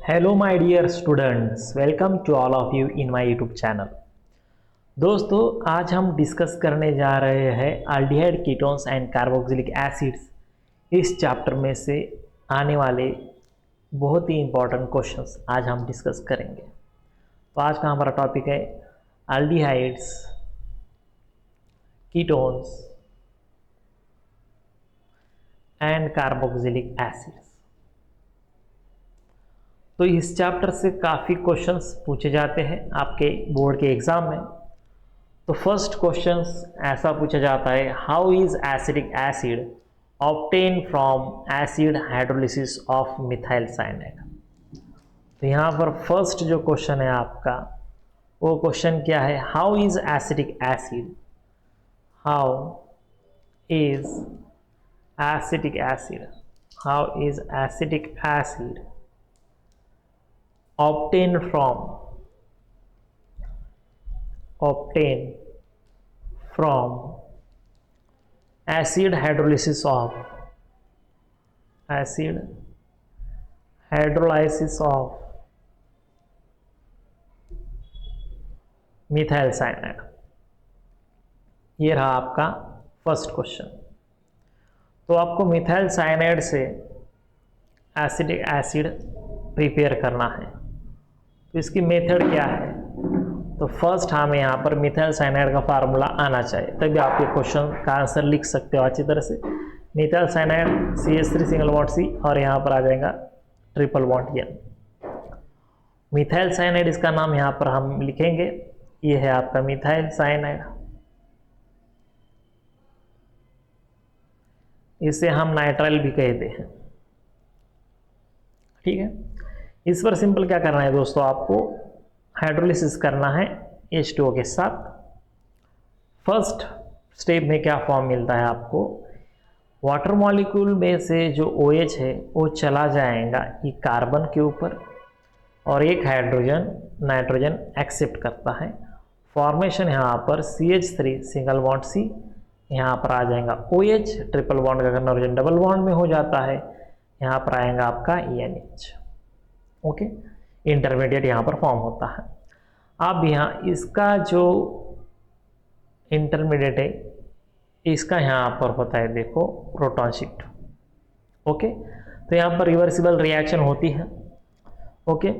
Hello my dear students, welcome to all of you in my YouTube channel. दोस्तों, आज हम discuss करने जा रहे हैं aldehyde ketones and carboxylic acids इस चैप्टर में से आने वाले बहुत ही इंपॉर्टेंट क्वेश्चंस आज हम डिस्कस करेंगे। तो आज का हमारा टॉपिक है aldehydes, ketones and carboxylic acids. तो इस चैप्टर से काफ़ी क्वेश्चंस पूछे जाते हैं आपके बोर्ड के एग्जाम में। तो फर्स्ट क्वेश्चंस ऐसा पूछा जाता है, how is acidic acid obtain from acid hydrolysis of methyl cyanide. तो यहाँ पर फर्स्ट जो क्वेश्चन है आपका, वो क्वेश्चन क्या है, how is acidic acid, how is acidic acid, how is acidic acid obtain from acid hydrolysis of methyl cyanide. ये रहा आपका फर्स्ट क्वेश्चन। तो आपको मिथाइल साइनाइड से एसिडिक एसिड प्रिपेयर करना है। तो इसकी मेथड क्या है, तो फर्स्ट हमें यहाँ पर मिथाइल साइनाइड का फार्मूला आना चाहिए, तभी आप ये क्वेश्चन का आंसर लिख सकते हो अच्छी तरह से। Methyl cyanide CH3 single bond C और यहाँ पर आ जाएगा triple bond N। Methyl cyanide इसका नाम यहाँ पर हम लिखेंगे, ये है आपका मिथाइल साइनाइड। इसे हम नाइट्राइल भी कहते हैं, ठीक है। इस पर सिंपल क्या करना है दोस्तों, आपको हाइड्रोलिसिस करना है H2O के साथ। फर्स्ट स्टेप में क्या फॉर्म मिलता है आपको, वाटर मॉलिक्यूल में से जो OH है वो चला जाएगा ये कार्बन के ऊपर और एक हाइड्रोजन नाइट्रोजन एक्सेप्ट करता है। फॉर्मेशन यहाँ पर CH3 सिंगल बॉन्ड C, यहाँ पर आ जाएगा OH, ट्रिपल बॉन्ड का कन्वर्जन डबल बॉन्ड में हो जाता है, यहाँ पर आएगा आपका NH। ओके, इंटरमीडिएट यहाँ पर फॉर्म होता है। अब यहाँ इसका जो इंटरमीडिएट है इसका यहाँ पर होता है देखो प्रोटॉन शिफ्ट। ओके, तो यहाँ पर रिवर्सिबल रिएक्शन होती है। ओके,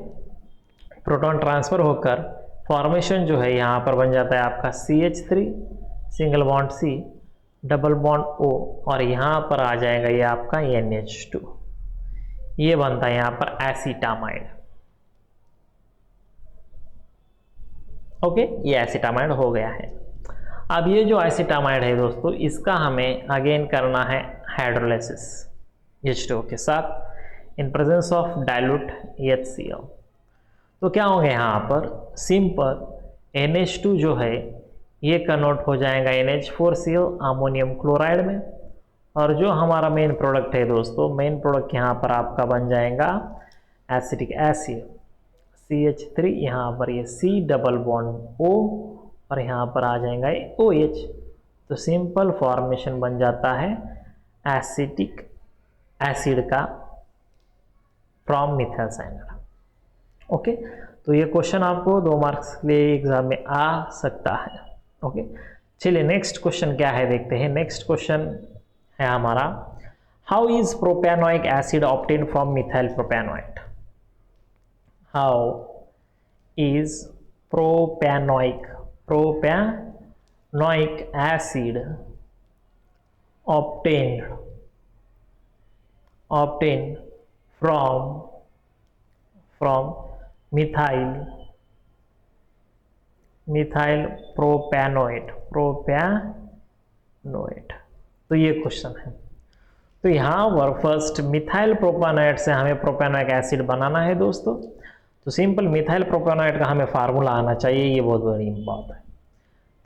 प्रोटॉन ट्रांसफर होकर फॉर्मेशन जो है यहाँ पर बन जाता है आपका CH3 single bond C double bond O और यहाँ पर आ जाएगा ये आपका NH2। ये बनता है यहाँ पर एसिटामाइड। ओके, ये एसिटामाइड हो गया है। अब ये जो एसिटामाइड है दोस्तों, इसका हमें अगेन करना है हाइड्रोलाइसिस H2O के साथ इन प्रेजेंस ऑफ डाइल्यूट HCl। तो क्या होगा यहाँ पर, सिंपल NH2 जो है ये कन्वर्ट हो जाएगा NH4Cl अमोनियम क्लोराइड में, और जो हमारा मेन प्रोडक्ट है दोस्तों, मेन प्रोडक्ट यहाँ पर आपका बन जाएगा एसिटिक एसिड CH3, यहाँ पर ये C डबल बॉन्ड O और यहाँ पर आ जाएगा ये OH। तो सिंपल फॉर्मेशन बन जाता है एसिटिक एसिड का फ्रॉम मिथाइल साइनाइड। ओके, तो ये क्वेश्चन आपको 2 मार्क्स के लिए एग्जाम में आ सकता है। ओके, चलिए नेक्स्ट क्वेश्चन क्या है देखते हैं। नेक्स्ट क्वेश्चन है हमारा, how is propanoic acid obtain from methyl propanoate. How is propanoic acid obtain from methyl propanoate. तो ये क्वेश्चन है। तो यहाँ पर फर्स्ट मिथाइल प्रोपेनोइट से हमें प्रोपेनोइक एसिड बनाना है दोस्तों। तो सिंपल मिथाइल प्रोपेनोइट का हमें फार्मूला आना चाहिए, ये बहुत बड़ी बात है।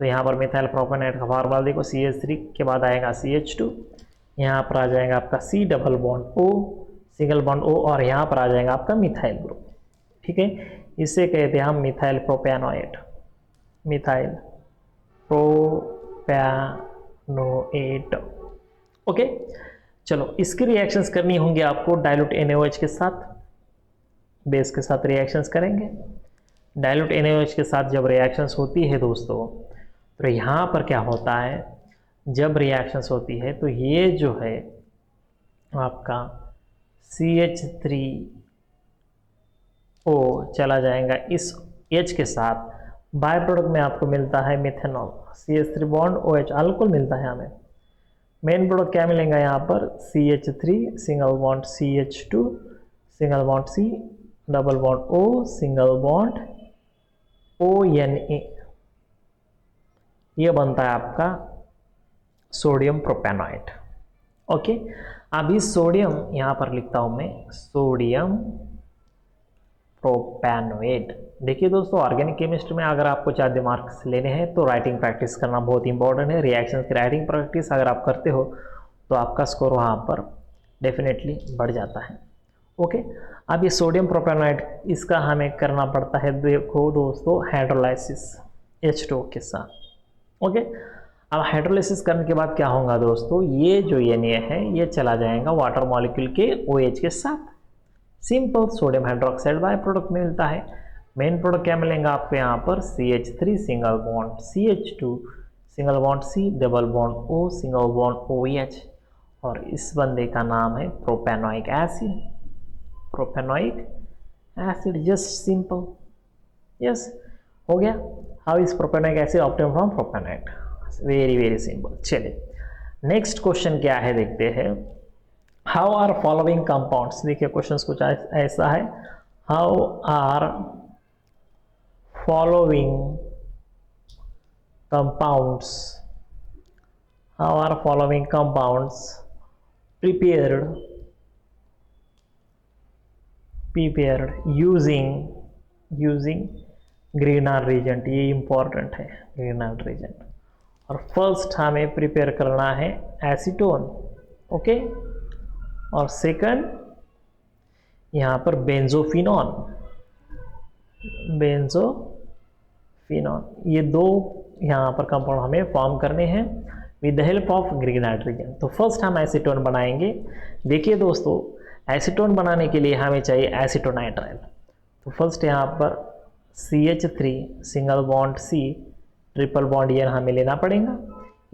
तो यहाँ पर मिथाइल प्रोपेनोइट का फार्मूला देखो, CH3 के बाद आएगा CH2, यहाँ पर आ जाएगा आपका C double bond O single bond O और यहाँ पर आ जाएगा आपका मिथाइल ग्रुप। ठीक है, इसे कहते हैं हम मिथाइल प्रोपेनोइट। ओके, चलो इसकी रिएक्शंस करनी होंगी आपको डाइल्यूट NaOH के साथ। बेस के साथ रिएक्शंस करेंगे। डाइल्यूट NaOH के साथ जब रिएक्शंस होती है दोस्तों, तो यहाँ पर क्या होता है, जब रिएक्शंस होती है तो ये जो है आपका CH3O चला जाएगा इस H के साथ, बाय प्रोडक्ट में आपको मिलता है methanol, CH3 bond OH alcohol मिलता है हमें। मेन प्रोडक्ट क्या मिलेगा यहाँ पर, CH3 single bond CH2 single bond C double bond O single bond ONA, ये बनता है आपका सोडियम प्रोपेनॉइड। ओके, अब इस सोडियम यहाँ पर लिखता हूँ मैं सोडियम प्रोपेनोएट। देखिए दोस्तों, ऑर्गेनिक केमिस्ट्री में अगर आपको 4 मार्क्स लेने हैं तो राइटिंग प्रैक्टिस करना बहुत इंपॉर्टेंट है। रिएक्शंस की राइटिंग प्रैक्टिस अगर आप करते हो तो आपका स्कोर वहाँ पर डेफिनेटली बढ़ जाता है। ओके, अब ये सोडियम प्रोपेनोएट इसका हमें करना पड़ता है, देखो दोस्तों, हाइड्रोलाइसिस H2O के साथ। ओके, अब हाइड्रोलाइसिस करने के बाद क्या होगा दोस्तों, ये जो Na है ये चला जाएगा वाटर मॉलिक्यूल के OH के साथ। Simple, sodium hydroxide by product में मिलता है। मेन प्रोडक्ट क्या मिलेगा आपको यहाँ पर, CH3 single bond CH2 single bond C double bond O single bond OH, और इस बंदे का नाम है propanoic acid. Propanoic acid, just simple, yes, हो गया। How is propanoic acid obtain from propanoate, very very simple. चलिए नेक्स्ट क्वेश्चन क्या है देखते हैं। हाउ आर फॉलोइंग कंपाउंड्स, देखिए क्वेश्चन कुछ ऐसा है, how are following compounds, how are following compounds prepared using greener reagent, ये इंपॉर्टेंट है ग्रीनर रीजेंट। और फर्स्ट हमें प्रिपेयर करना है एसीटोन, ओके, और सेकंड यहाँ पर बेंजोफिनॉन, ये दो यहाँ पर कंपाउंड हमें फॉर्म करने हैं with the help of green hydrogen. तो फर्स्ट हम एसीटोन बनाएंगे। देखिए दोस्तों, एसीटोन बनाने के लिए हमें चाहिए एसीटोनाइट्राइल। तो फर्स्ट यहाँ पर CH3 single bond C triple bond N हमें लेना पड़ेगा,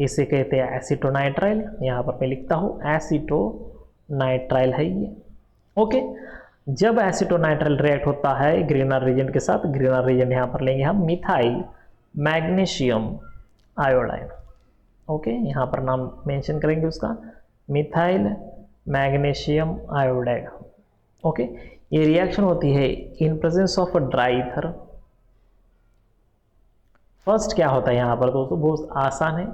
इसे कहते हैं एसीटोनाइट्राइल। यहाँ पर मैं लिखता हूँ एसीटोनाइट्राइल है ये। ओके, जब एसीटोनाइट्राइल रिएक्ट होता है ग्रीनर रीजन के साथ, ग्रीनर रीजन यहाँ पर लेंगे हम मिथाइल मैग्नीशियम आयोडाइड। ओके, यहाँ पर नाम मेंशन करेंगे उसका, मिथाइल मैग्नीशियम आयोडाइड। ओके, ये रिएक्शन होती है in presence of dry ether. First क्या होता है यहाँ पर दोस्तों, बहुत आसान है,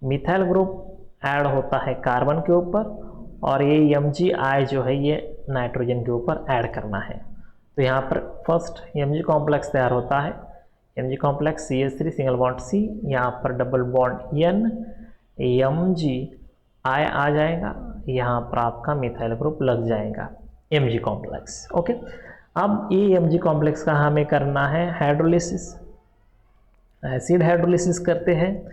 मिथाइल ग्रुप ऐड होता है कार्बन के ऊपर और ये MgI जो है ये नाइट्रोजन के ऊपर ऐड करना है। तो यहाँ पर फर्स्ट Mg कॉम्प्लेक्स तैयार होता है, Mg complex CH3 single bond C, यहाँ पर डबल बॉन्ड N, MgI आ जाएगा, यहाँ पर आपका मिथाइल ग्रुप लग जाएगा Mg कॉम्प्लेक्स। ओके, अब ये Mg कॉम्प्लेक्स का हमें करना है हाइड्रोलिसिस, एसिड हाइड्रोलिसिस करते हैं।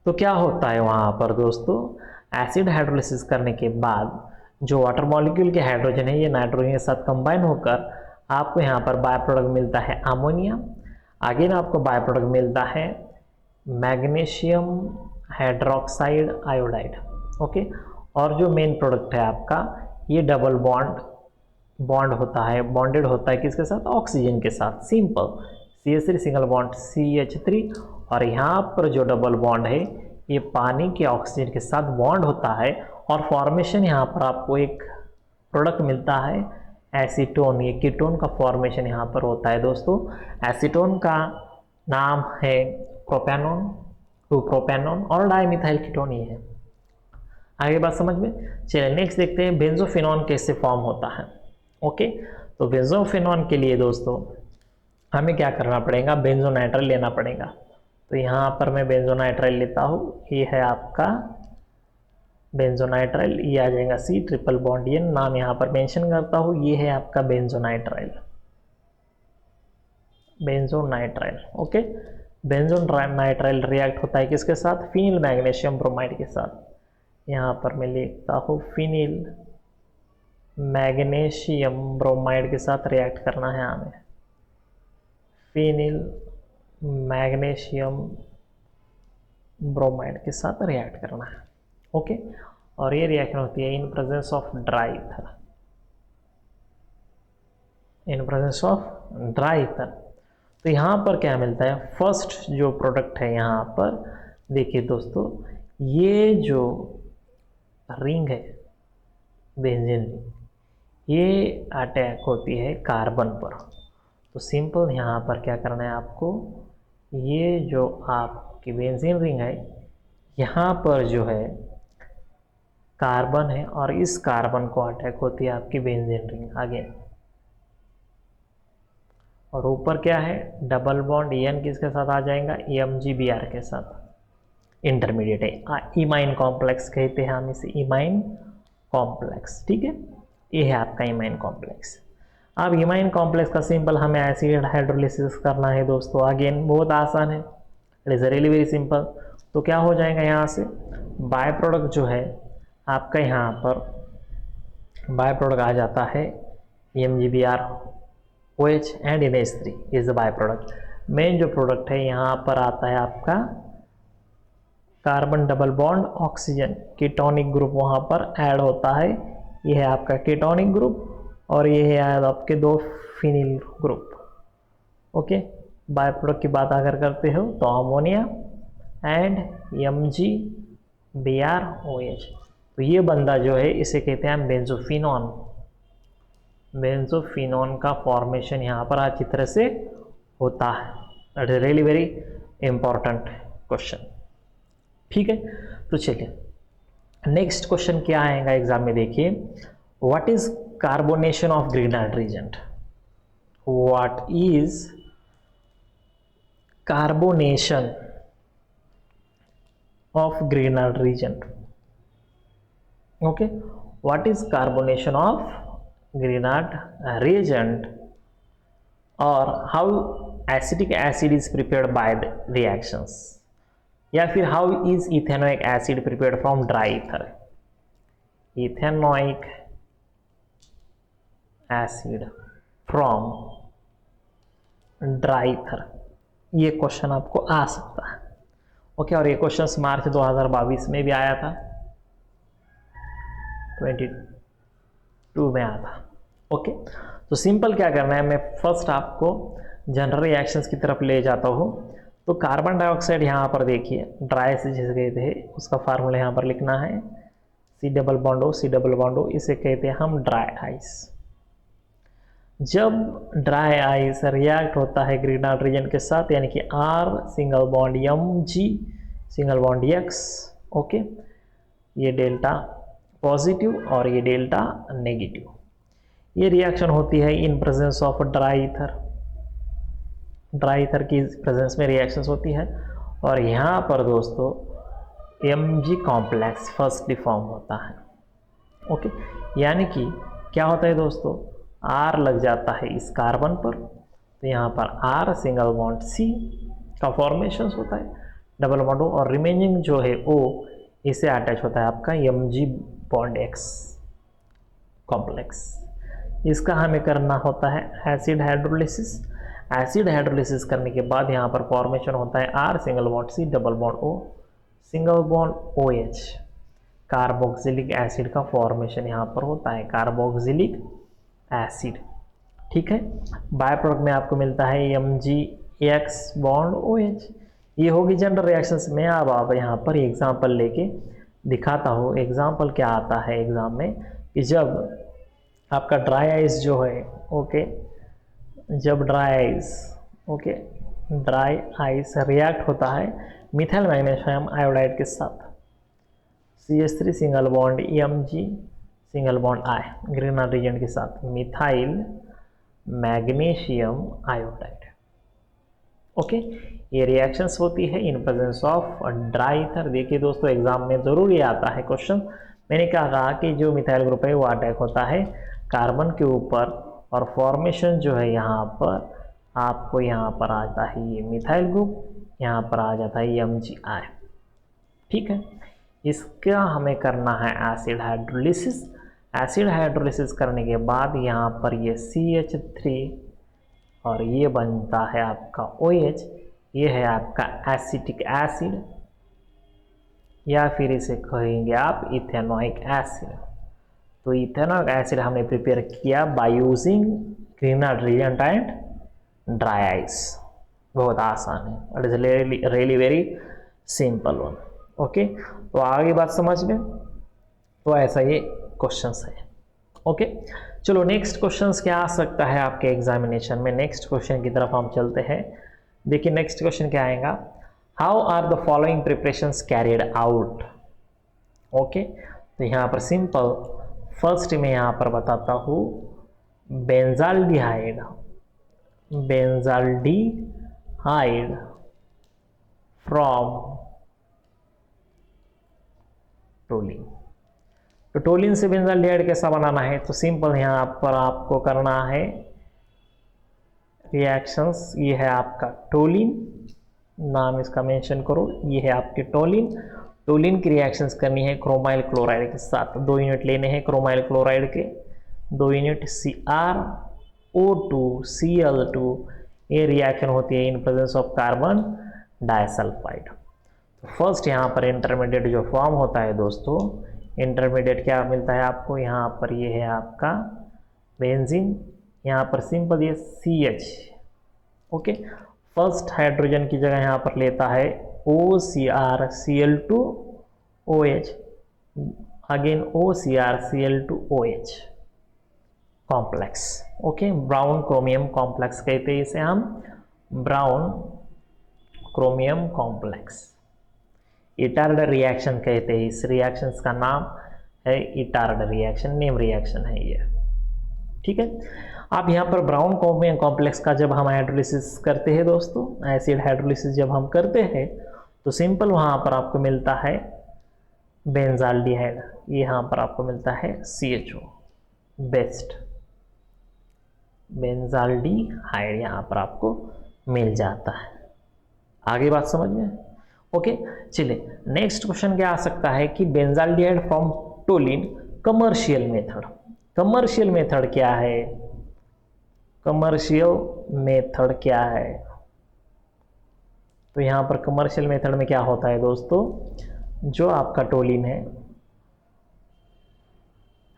तो क्या होता है वहाँ पर दोस्तों, एसिड हाइड्रोलिसिस करने के बाद जो वाटर मॉलिक्यूल के हाइड्रोजन है ये नाइट्रोजन के साथ कंबाइन होकर आपको यहाँ पर बाय प्रोडक्ट मिलता है अमोनिया। अगेन आपको बाय प्रोडक्ट मिलता है मैग्नीशियम हाइड्रोक्साइड आयोडाइड। ओके, और जो मेन प्रोडक्ट है आपका ये डबल बॉन्ड होता है, बॉन्डेड होता है किसके साथ, ऑक्सीजन के साथ। Simple, CH3 single bond CH3, और यहाँ पर जो डबल बॉन्ड है ये पानी के ऑक्सीजन के साथ बॉन्ड होता है और फॉर्मेशन यहाँ पर आपको एक प्रोडक्ट मिलता है एसीटोन। ये कीटोन का फॉर्मेशन यहाँ पर होता है दोस्तों। एसीटोन का नाम है प्रोपेनॉन, 2-प्रोपेनॉन और डाइमिथाइल कीटोन ही है। आगे बात समझ में। चलिए नेक्स्ट देखते हैं बेंजोफिनॉन कैसे फॉर्म होता है। ओके, तो बेंजोफिनॉन के लिए दोस्तों हमें क्या करना पड़ेगा, बेंजोनाइट्राइल लेना पड़ेगा। तो यहाँ पर मैं बेंजोनाइट्राइल लेता हूँ, ये है आपका बेंजोनाइट्राइल, ये आ जाएगा C ट्रिपल बॉन्ड N, नाम यहाँ पर मेंशन करता हूँ, ये है आपका बेंजोनाइट्राइल। ओके, बेंजोनाइट्राइल रिएक्ट होता है किसके साथ, फिनिल मैग्नीशियम ब्रोमाइड के साथ। यहाँ पर मैं लिखता हूँ फिनिल मैग्नीशियम ब्रोमाइड के साथ रिएक्ट करना है हमें, फिनिल मैग्नीशियम ब्रोमाइड के साथ रिएक्ट करना है। ओके, और ये रिएक्शन होती है in presence of dry ether, in presence of dry ether. तो यहाँ पर क्या मिलता है, फर्स्ट जो प्रोडक्ट है यहाँ पर देखिए दोस्तों, ये जो रिंग है बेंजीन रिंग, ये अटैक होती है कार्बन पर। तो सिंपल यहाँ पर क्या करना है आपको, ये जो आपकी बेंजीन रिंग है यहाँ पर जो है कार्बन है और इस कार्बन को अटैक होती है आपकी बेंजीन रिंग आगे। और ऊपर क्या है, डबल बॉन्ड एन किसके साथ आ जाएगा, EMG-Br के साथ, इंटरमीडिएट है, इमाइन कॉम्प्लेक्स कहते हैं हम इसे, इमाइन कॉम्प्लेक्स। ठीक है, ये है आपका इमाइन कॉम्प्लेक्स। अब इमाइन कॉम्प्लेक्स का सिंपल हमें एसिड हाइड्रोलिसिस करना है दोस्तों, अगेन बहुत आसान है, it is really very simple. तो क्या हो जाएगा यहाँ से, बाय प्रोडक्ट जो है आपका यहाँ पर बाय प्रोडक्ट आ जाता है EMG-Br OH and NH3 is the by product. Main जो प्रोडक्ट है यहाँ पर आता है आपका carbon double bond oxygen, ketonic group वहाँ पर ऐड होता है, ये है आपका कीटोनिक ग्रुप और ये है आपके दो phenyl group. Okay, by product की बात अगर करते हो तो अमोनिया एंड EMG-Br OH। तो ये बंदा जो है इसे कहते हैं बेंजोफिनॉन। बेंजोफिनॉन का फॉर्मेशन यहाँ पर अच्छी तरह से होता है, that is really very important question. ठीक है, तो चलिए नेक्स्ट क्वेश्चन क्या आएगा एग्जाम में, देखिए what is carbonation of Grignard reagent, what is carbonation of Grignard reagent. Okay, what is carbonation of Grignard reagent or how acetic acid is prepared by the reactions, या फिर how is ethanoic acid prepared from dry ether। ethanoic acid from dry ether, ये question आपको आ सकता है। Okay, और ये question मार्च 2022 में भी आया था, 22 में आया था। ओके, तो सिंपल क्या करना है, मैं फर्स्ट आपको जनरल रिएक्शंस की तरफ ले जाता हूँ। तो कार्बन डाइऑक्साइड यहाँ पर देखिए ड्राई से जिसे कहते हैं उसका फार्मूला यहाँ पर लिखना है, C डबल बॉन्ड O, इसे कहते हैं हम ड्राई आइस। जब ड्राई आइस रिएक्ट होता है ग्रीनार्ड रीजन के साथ, यानी कि R single bond MG single bond X, okay, ये डेल्टा पॉजिटिव और ये डेल्टा नेगेटिव, ये रिएक्शन होती है in presence of dry ether. Dry ether की प्रेजेंस में रिएक्शंस होती है और यहाँ पर दोस्तों Mg कॉम्प्लेक्स फर्स्ट फॉर्म होता है। ओके, यानी कि क्या होता है दोस्तों, R लग जाता है इस कार्बन पर, तो यहाँ पर R सिंगल बॉन्ड C का फॉर्मेशन होता है, डबल बॉन्ड O, और रिमेनिंग जो है O इसे अटैच होता है आपका Mg बॉन्ड X कॉम्प्लेक्स। इसका हमें करना होता है एसिड हाइड्रोलिसिस। एसिड हाइड्रोलिसिस करने के बाद यहाँ पर फॉर्मेशन होता है R single bond C double bond O single bond OH, carboxylic acid का फॉर्मेशन यहाँ पर होता है, कार्बोक्सिलिक एसिड। ठीक है, बाय प्रोडक्ट में आपको मिलता है MgX बॉन्ड OH। ये होगी जनरल रिएक्शंस में। अब आप यहाँ पर एग्जाम्पल लेके दिखाता हूँ। एग्जाम्पल क्या आता है एग्जाम में कि जब आपका ड्राई आइस जो है, ओके, जब dry ice, okay, dry ice react होता है मिथाइल मैग्नीशियम आयोडाइड के साथ, CH3 single bond EMG single bond I Grignard reagent के साथ, मिथाइल मैग्नीशियम आयोडाइड। ओके, ये रिएक्शंस होती है in presence of dry ether. देखिए दोस्तों एग्जाम में जरूरी आता है क्वेश्चन। मैंने क्या कहा कि जो मिथाइल ग्रुप है वो अटैक होता है कार्बन के ऊपर और फॉर्मेशन जो है यहाँ पर आपको यहाँ पर आता है ये मिथाइल ग्रुप, यहाँ पर आ जाता है एसिड हाइड्रोलिसिस करने के बाद यहाँ पर ये CH3 और ये बनता है आपका OH, ये है आपका एसिटिक एसिड या फिर इसे कहेंगे आप इथेनोइक एसिड। तो इथेनोइक एसिड हमने प्रिपेयर किया by using greener reagent and dry ice. बहुत आसान है, it is really very simple one. Okay, तो आगे बात समझ में, तो ऐसा ये क्वेश्चंस है। ओके, चलो नेक्स्ट क्वेश्चंस क्या आ सकता है आपके एग्जामिनेशन में। नेक्स्ट क्वेश्चन की तरफ हम चलते हैं। देखिए नेक्स्ट क्वेश्चन क्या आएगा, how are the following preparations carried out. Okay, तो यहाँ पर सिंपल फर्स्ट में यहाँ पर बताता हूँ, बेंजाल्डिहाइड फ्रॉम टोलिन। तो टोलिन से बेंजाल्डिहाइड कैसा बनाना है, तो सिंपल यहाँ पर आपको करना है रिएक्शंस। ये है आपका टोलिन, नाम इसका मेंशन करो, ये है आपके टोलिन। टोलिन की रिएक्शंस करनी है क्रोमाइल क्लोराइड के साथ। 2 यूनिट लेने हैं क्रोमाइल क्लोराइड के, 2 यूनिट CrO2Cl2। ये रिएक्शन होती है in presence of carbon disulphide. तो फर्स्ट यहाँ पर इंटरमीडिएट जो फॉर्म होता है दोस्तों, इंटरमीडिएट क्या मिलता है आपको, यहाँ पर ये है आपका बेंजीन, यहाँ पर सिंपल ये CH। ओके, फर्स्ट हाइड्रोजन की जगह यहाँ पर लेता है OCrCl2OH, again OCrCl2OH complex. Okay, brown chromium complex कहते हैं इसे हम, brown chromium complex. Etard reaction कहते हैं इस रिएक्शन का नाम है इटार्ड रिएक्शन, नेम रिएक्शन है ये। ठीक है, अब यहाँ पर ब्राउन क्रोमियम कॉम्प्लेक्स का जब हम हाइड्रोलिसिस करते हैं दोस्तों, एसिड हाइड्रोलिसिस जब हम करते हैं तो सिंपल वहाँ पर आपको मिलता है बेंजाल्डिहाइड, यहाँ पर आपको मिलता है CHO बेस्ट, बेंजाल्डिहाइड यहाँ पर आपको मिल जाता है। आगे बात समझ में। ओके, चलिए नेक्स्ट क्वेश्चन क्या आ सकता है कि benzaldehyde from toluene commercial method. Commercial method क्या है, कमर्शियल मेथड क्या है, तो यहाँ पर कमर्शियल मेथड में क्या होता है दोस्तों, जो आपका टोलिन है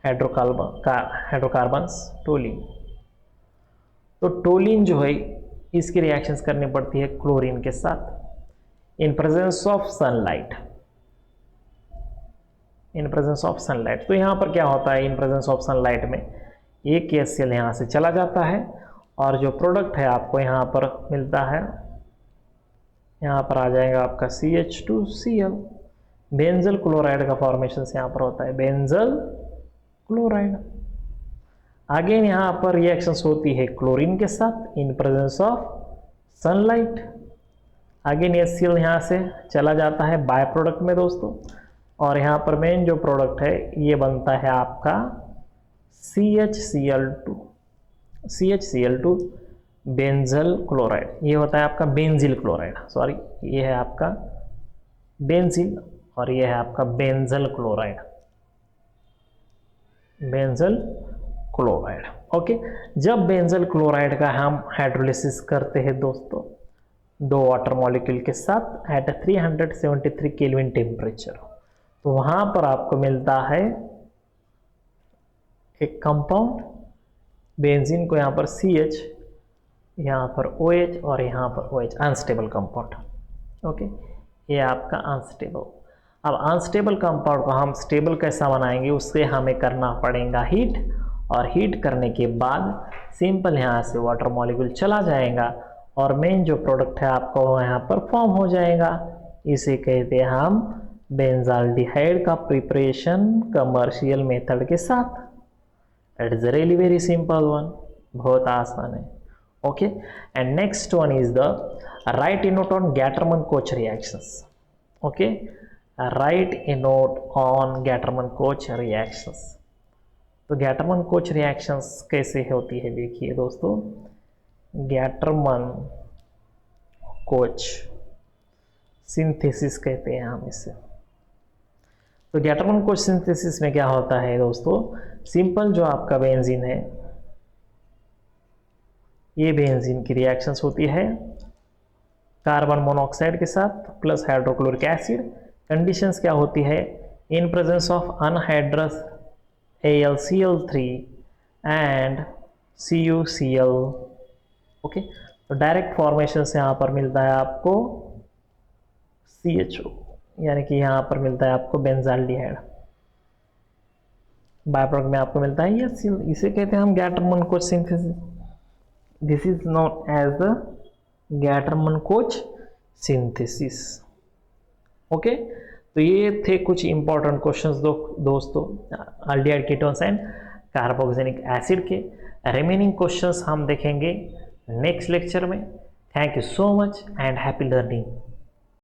हाइड्रोकार्बन्स टोलिन, तो टोलिन जो है इसकी रिएक्शंस करनी पड़ती है क्लोरीन के साथ इन presence of sunlight, in presence of sunlight. तो यहाँ पर क्या होता है, इन प्रेजेंस ऑफ सनलाइट में एक KCl यहाँ से चला जाता है और जो प्रोडक्ट है आपको यहाँ पर मिलता है, यहाँ पर आ जाएगा आपका CH2Cl, बेंजल क्लोराइड का फॉर्मेशन यहाँ पर होता है, बेंजल क्लोराइड। अगेन यहाँ पर रिएक्शंस होती है क्लोरीन के साथ इन presence of sunlight. Again HCl यहाँ से चला जाता है बाय प्रोडक्ट में दोस्तों, और यहाँ पर मेन जो प्रोडक्ट है ये बनता है आपका CHCl2 बेंजल क्लोराइड। ये होता है आपका बेंजिल क्लोराइड, सॉरी ये है आपका बेंजिल और ये है आपका benzyl chloride, benzyl chloride. Okay, जब बेंजल क्लोराइड का हम हाइड्रोलिसिस करते हैं दोस्तों 2 वाटर मॉलिक्यूल के साथ एट 373 केल्विन टेम्परेचर, तो वहां पर आपको मिलता है एक कंपाउंड, बेंजीन को यहाँ पर CH, यहाँ पर OH और यहाँ पर OH, अनस्टेबल कंपाउंड। ओके, ये आपका अनस्टेबल। अब अनस्टेबल कंपाउंड को हम स्टेबल कैसा बनाएंगे, उससे हमें करना पड़ेगा हीट, और हीट करने के बाद सिंपल यहाँ से वाटर मॉलिक्यूल चला जाएगा और मेन जो प्रोडक्ट है आपको यहाँ पर फॉर्म हो जाएगा। इसे कहते हैं हम बेंजाल्डिहाइड का प्रिपरेशन कमर्शियल मेथड के साथ। It is really very simple one, बहुत आसान है। Okay, and next one is the write a note on Gattermann Koch reactions. Okay, write a note on Gattermann Koch reactions. तो गैटरमन-कोच रिएक्शंस कैसे होती है, देखिए दोस्तों, गैटरमन-कोच सिंथेसिस कहते हैं हम इसे। तो गैटरमन कोच सिंथेसिस में क्या होता है दोस्तों, सिंपल जो आपका बेंजीन है, ये बेंजीन की रिएक्शंस होती है कार्बन मोनोऑक्साइड के साथ प्लस हाइड्रोक्लोरिक एसिड। कंडीशंस क्या होती है, in presence of anhydrous AlCl3 and CuCl। Okay, तो डायरेक्ट फॉर्मेशन से यहाँ पर मिलता है आपको CHO, यानी कि यहाँ पर मिलता है आपको बेंजाल्डिहाइड। बाय प्रोडक्ट में आपको मिलता है ये CL, इसे कहते हैं हम Gattermann Koch synthesis. This is known as the Gattermann Koch synthesis. Okay, तो ये थे कुछ इंपॉर्टेंट क्वेश्चंस दोस्तों aldehyde ketones and carboxylic acid के। रिमेनिंग क्वेश्चंस हम देखेंगे नेक्स्ट लेक्चर में। Thank you so much and happy learning.